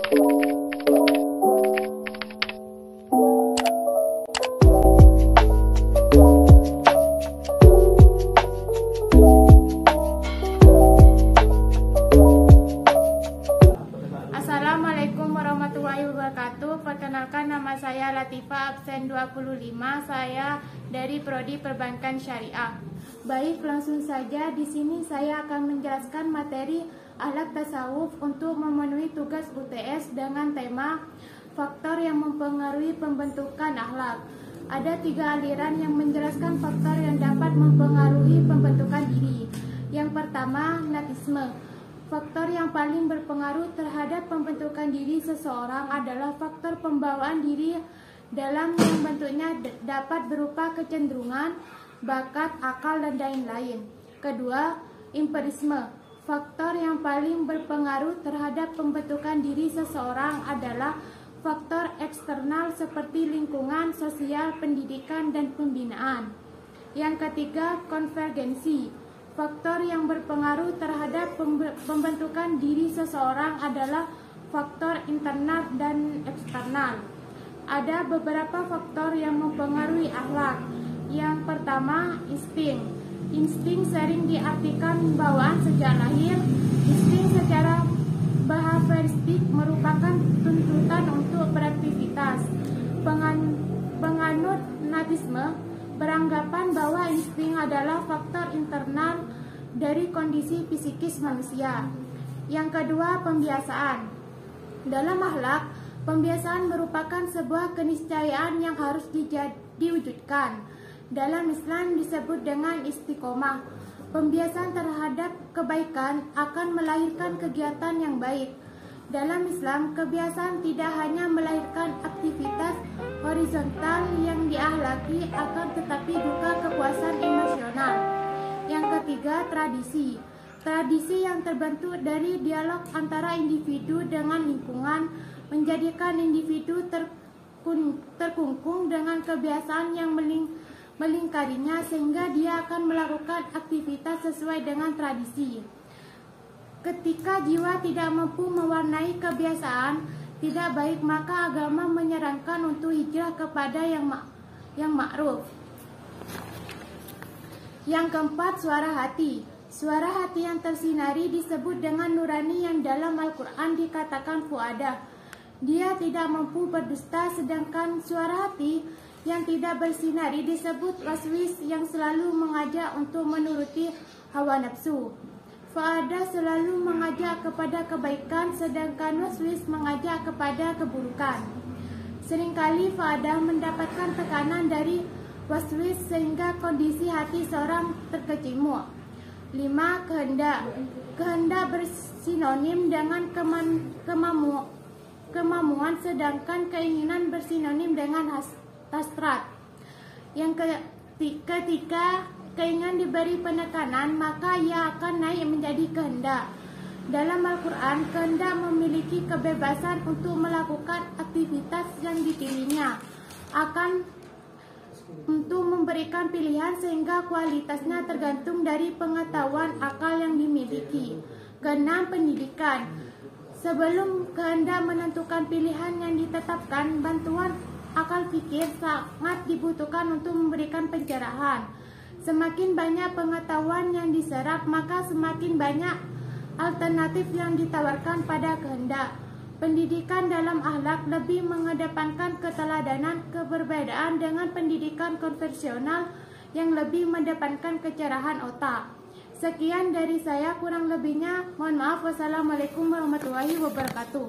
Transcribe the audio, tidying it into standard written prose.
Assalamualaikum warahmatullahi wabarakatuh. Perkenalkan, nama saya Latifah, absen 25. Saya dari Prodi Perbankan Syariah. Baik, langsung saja. Di sini saya akan menjelaskan materi akhlak tasawuf untuk memenuhi tugas UTS dengan tema faktor yang mempengaruhi pembentukan akhlak. Ada 3 aliran yang menjelaskan faktor yang dapat mempengaruhi pembentukan diri. Yang pertama, natisme. Faktor yang paling berpengaruh terhadap pembentukan diri seseorang adalah faktor pembawaan diri dalam yang bentuknya dapat berupa kecenderungan, bakat, akal, dan lain-lain. Kedua, empirisme. Faktor yang paling berpengaruh terhadap pembentukan diri seseorang adalah faktor eksternal seperti lingkungan, sosial, pendidikan, dan pembinaan. Yang ketiga, konvergensi. Faktor yang berpengaruh terhadap pembentukan diri seseorang adalah faktor internal dan eksternal. Ada beberapa faktor yang mempengaruhi akhlak. Yang pertama, insting. Insting sering diartikan bawaan sejak lahir. Insting secara behavioristik merupakan tuntutan untuk beraktivitas. Penganut natisme beranggapan bahwa insting adalah faktor internal dari kondisi psikis manusia. Yang kedua, pembiasaan. Dalam akhlak, pembiasaan merupakan sebuah keniscayaan yang harus diwujudkan. Dalam Islam disebut dengan istiqomah. Pembiasaan terhadap kebaikan akan melahirkan kegiatan yang baik. Dalam Islam, kebiasaan tidak hanya melahirkan aktivitas horizontal yang diakhlaki, akan tetapi juga kepuasan emosional. Yang ketiga, tradisi. Tradisi yang terbentuk dari dialog antara individu dengan lingkungan menjadikan individu terkungkung dengan kebiasaan yang melingkarinya, sehingga dia akan melakukan aktivitas sesuai dengan tradisi. Ketika jiwa tidak mampu mewarnai kebiasaan tidak baik, maka agama menyarankan untuk hijrah kepada yang ma'ruf. Yang keempat, suara hati. Suara hati yang tersinari disebut dengan nurani, yang dalam Al-Quran dikatakan fuadah. Dia tidak mampu berdusta, sedangkan suara hati yang tidak bersinari disebut waswis, yang selalu mengajak untuk menuruti hawa nafsu. Fuadah selalu mengajak kepada kebaikan, sedangkan waswis mengajak kepada keburukan. Seringkali fuadah mendapatkan tekanan dari waswis sehingga kondisi hati seorang terkecimuk. 5. Kehendak. Kehendak bersinonim dengan kemampuan, sedangkan keinginan bersinonim dengan hasrat. Yang ketika keinginan diberi penekanan, maka ia akan naik menjadi kehendak. Dalam Al-Quran, kehendak memiliki kebebasan untuk melakukan aktivitas yang dipilihnya, akan untuk memberikan pilihan sehingga kualitasnya tergantung dari pengetahuan akal yang dimiliki. Keenam, pendidikan. Sebelum kehendak menentukan pilihan yang ditetapkan, bantuan akal pikir sangat dibutuhkan untuk memberikan pencerahan. Semakin banyak pengetahuan yang diserap, maka semakin banyak alternatif yang ditawarkan pada kehendak. Pendidikan dalam akhlak lebih mengedepankan keteladanan, keberbedaan dengan pendidikan konvensional yang lebih mengedepankan kecerahan otak. Sekian dari saya, kurang lebihnya mohon maaf. Wassalamualaikum warahmatullahi wabarakatuh.